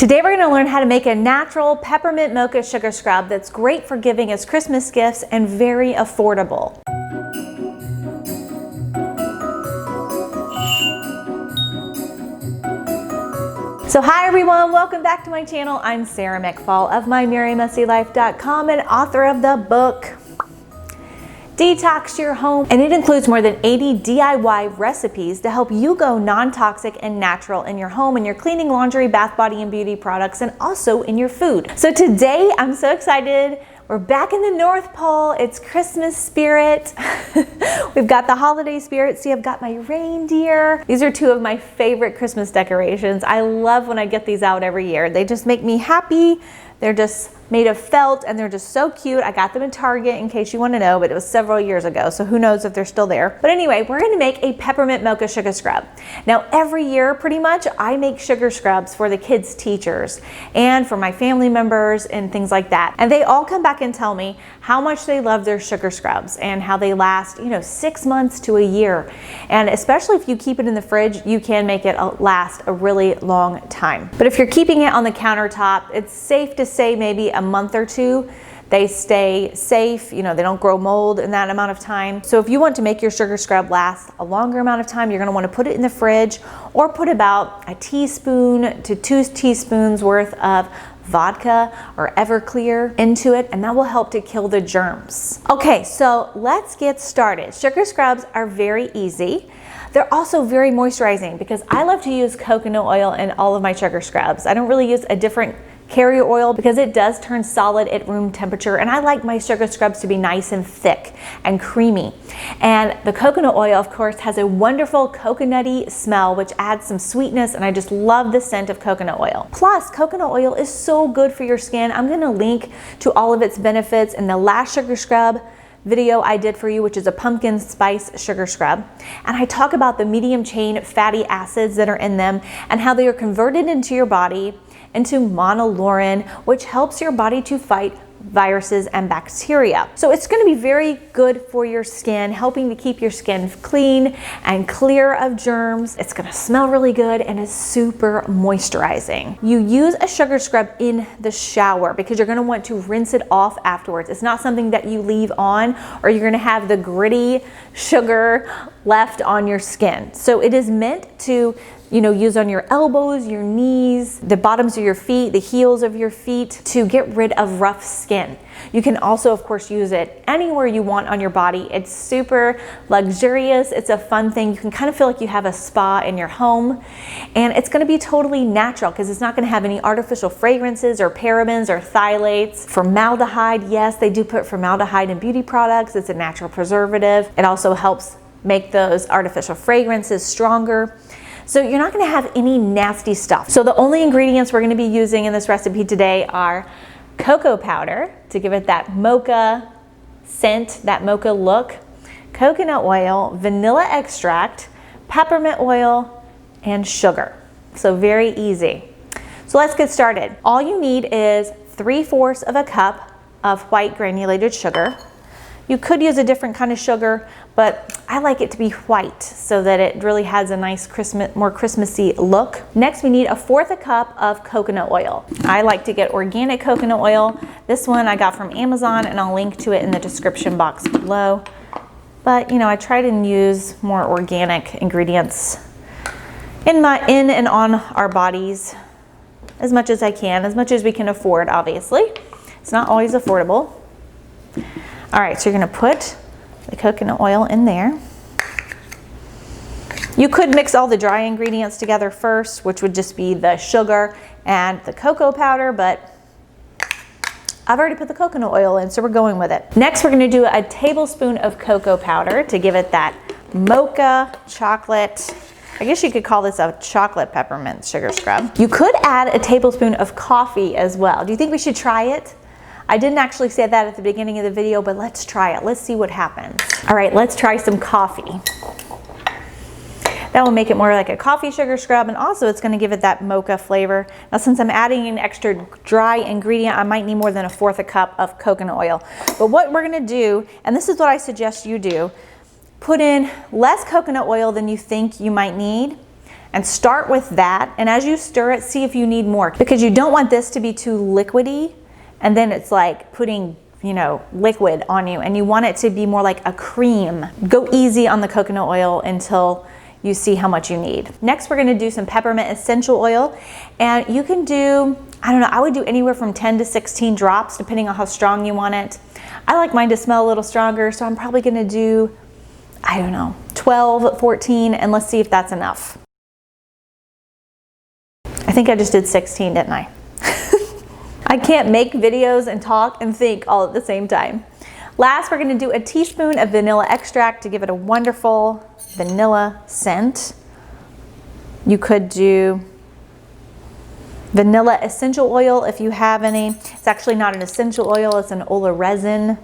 Today we're going to learn how to make a natural peppermint mocha sugar scrub that's great for giving as Christmas gifts and very affordable. So hi everyone, welcome back to my channel. I'm Sarah McFall of MyMerryMessyLife.com and author of the book Detox Your Home, and it includes more than 80 DIY recipes to help you go non-toxic and natural in your home, in your cleaning, laundry, bath, body, and beauty products, and also in your food. So today I'm so excited. We're back in the North Pole. It's Christmas spirit. We've got the holiday spirit. See, I've got my reindeer. These are two of my favorite Christmas decorations. I love when I get these out every year. They just make me happy. They're just made of felt and they're just so cute. I got them in Target in case you want to know, but it was several years ago, so who knows if they're still there. But anyway, we're going to make a peppermint mocha sugar scrub. Now every year pretty much I make sugar scrubs for the kids' teachers and for my family members and things like that. And they all come back and tell me how much they love their sugar scrubs and how they last, 6 months to a year. And especially if you keep it in the fridge, you can make it last a really long time. But if you're keeping it on the countertop, it's safe to say maybe a month or two. They stay safe, they don't grow mold in that amount of time. So if you want to make your sugar scrub last a longer amount of time, you're going to want to put it in the fridge or put about a teaspoon to 2 teaspoons worth of vodka or Everclear into it, and that will help to kill the germs. Okay, so let's get started. Sugar scrubs are very easy. They're also very moisturizing because I love to use coconut oil in all of my sugar scrubs. I don't really use a different carrier oil because it does turn solid at room temperature, and I like my sugar scrubs to be nice and thick and creamy. And the coconut oil, of course, has a wonderful coconutty smell which adds some sweetness, and I just love the scent of coconut oil. Plus, coconut oil is so good for your skin. I'm going to link to all of its benefits in the last sugar scrub video I did for you, which is a pumpkin spice sugar scrub. And I talk about the medium chain fatty acids that are in them and how they are converted into your body into monolaurin, which helps your body to fight viruses and bacteria. So it's going to be very good for your skin, helping to keep your skin clean and clear of germs. It's going to smell really good and is super moisturizing. You use a sugar scrub in the shower because you're going to want to rinse it off afterwards. It's not something that you leave on or you're going to have the gritty sugar left on your skin. So it is meant to use on your elbows, your knees, the bottoms of your feet, the heels of your feet to get rid of rough skin. You can also, of course, use it anywhere you want on your body. It's super luxurious. It's a fun thing. You can kind of feel like you have a spa in your home, and it's going to be totally natural because it's not going to have any artificial fragrances or parabens or phthalates. Formaldehyde, yes, they do put formaldehyde in beauty products. It's a natural preservative. It also helps make those artificial fragrances stronger. So you're not going to have any nasty stuff. So the only ingredients we're going to be using in this recipe today are cocoa powder to give it that mocha scent, that mocha look, coconut oil, vanilla extract, peppermint oil, and sugar. So very easy. So let's get started. All you need is 3/4 of a cup of white granulated sugar. You could use a different kind of sugar, but I like it to be white so that it really has a nice more Christmassy look. Next, we need 1/4 a cup of coconut oil. I like to get organic coconut oil. This one I got from Amazon, and I'll link to it in the description box below. But I try to use more organic ingredients in and on our bodies as much as I can, as much as we can afford, obviously. It's not always affordable. All right, so you're going to put the coconut oil in there. You could mix all the dry ingredients together first, which would just be the sugar and the cocoa powder, but I've already put the coconut oil in, so we're going with it. Next, we're going to do a tablespoon of cocoa powder to give it that mocha chocolate. I guess you could call this a chocolate peppermint sugar scrub. You could add a tablespoon of coffee as well. Do you think we should try it? I didn't actually say that at the beginning of the video, but let's try it. Let's see what happens. All right, let's try some coffee. That will make it more like a coffee sugar scrub, and also it's going to give it that mocha flavor. Now, since I'm adding an extra dry ingredient, I might need more than 1/4 a cup of coconut oil. But what we're going to do, and this is what I suggest you do, put in less coconut oil than you think you might need, and start with that. And as you stir it, see if you need more, because you don't want this to be too liquidy and then it's like putting, you know, liquid on you, and you want it to be more like a cream. Go easy on the coconut oil until you see how much you need. Next, we're gonna do some peppermint essential oil, and you can do, I don't know, I would do anywhere from 10 to 16 drops depending on how strong you want it. I like mine to smell a little stronger, so I'm probably gonna do, I don't know, 12, 14, and let's see if that's enough. I think I just did 16, didn't I? I can't make videos and talk and think all at the same time. Last, we're gonna do a teaspoon of vanilla extract to give it a wonderful vanilla scent. You could do vanilla essential oil if you have any. It's actually not an essential oil, it's an oil resin,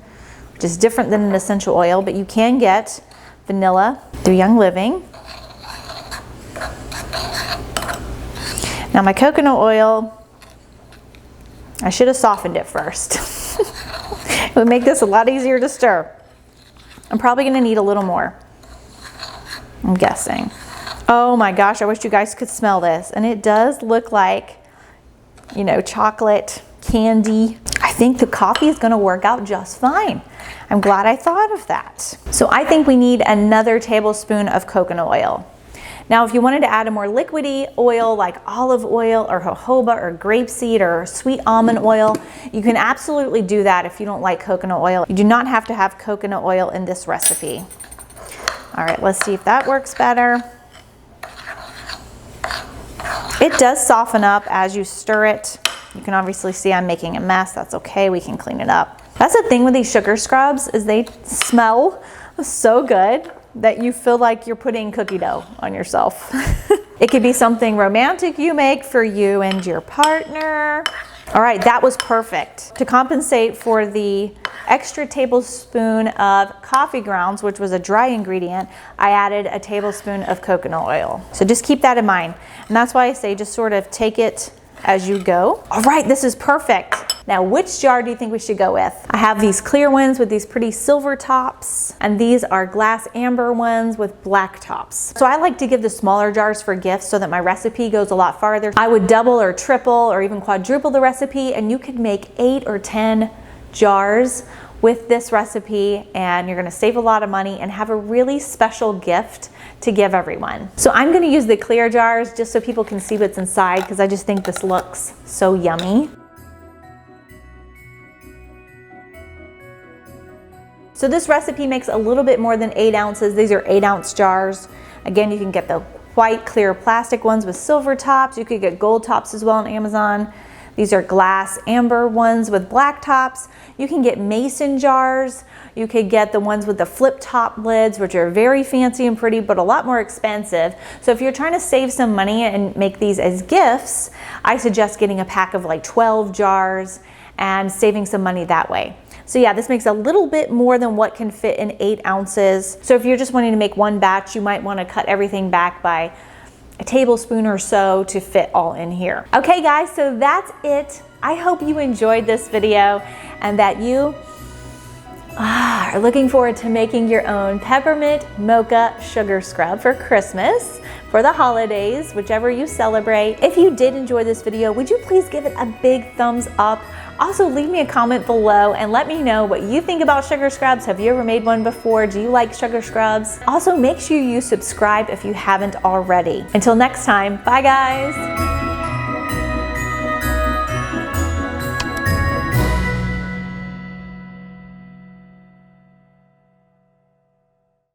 which is different than an essential oil, but you can get vanilla through Young Living. Now my coconut oil, I should have softened it first. It would make this a lot easier to stir. I'm probably gonna need a little more, I'm guessing. Oh my gosh, I wish you guys could smell this. And it does look like, you know, chocolate candy. I think the coffee is gonna work out just fine. I'm glad I thought of that. So I think we need another tablespoon of coconut oil. Now, if you wanted to add a more liquidy oil like olive oil or jojoba or grapeseed or sweet almond oil, you can absolutely do that if you don't like coconut oil. You do not have to have coconut oil in this recipe. All right, let's see if that works better. It does soften up as you stir it. You can obviously see I'm making a mess. That's okay, we can clean it up. That's the thing with these sugar scrubs, is they smell so good that you feel like you're putting cookie dough on yourself. It could be something romantic you make for you and your partner. All right, that was perfect. To compensate for the extra tablespoon of coffee grounds, which was a dry ingredient, I added a tablespoon of coconut oil. So just keep that in mind. And that's why I say just sort of take it as you go. All right, this is perfect. Now, which jar do you think we should go with? I have these clear ones with these pretty silver tops, and these are glass amber ones with black tops. So I like to give the smaller jars for gifts so that my recipe goes a lot farther. I would double or triple or even quadruple the recipe, and you could make 8 or 10 jars with this recipe, and you're gonna save a lot of money and have a really special gift to give everyone. So I'm gonna use the clear jars just so people can see what's inside, because I just think this looks so yummy. So this recipe makes a little bit more than 8 ounces. These are 8-ounce jars. Again, you can get the white clear plastic ones with silver tops. You could get gold tops as well on Amazon. These are glass amber ones with black tops. You can get mason jars. You could get the ones with the flip top lids, which are very fancy and pretty, but a lot more expensive. So if you're trying to save some money and make these as gifts, I suggest getting a pack of like 12 jars and saving some money that way. So yeah, this makes a little bit more than what can fit in 8 ounces. So if you're just wanting to make one batch, you might want to cut everything back by a tablespoon or so to fit all in here. Okay guys, so that's it. I hope you enjoyed this video and that you are looking forward to making your own peppermint mocha sugar scrub for Christmas, for the holidays, whichever you celebrate. If you did enjoy this video, would you please give it a big thumbs up? Also, leave me a comment below and let me know what you think about sugar scrubs. Have you ever made one before? Do you like sugar scrubs? Also, make sure you subscribe if you haven't already. Until next time, bye guys.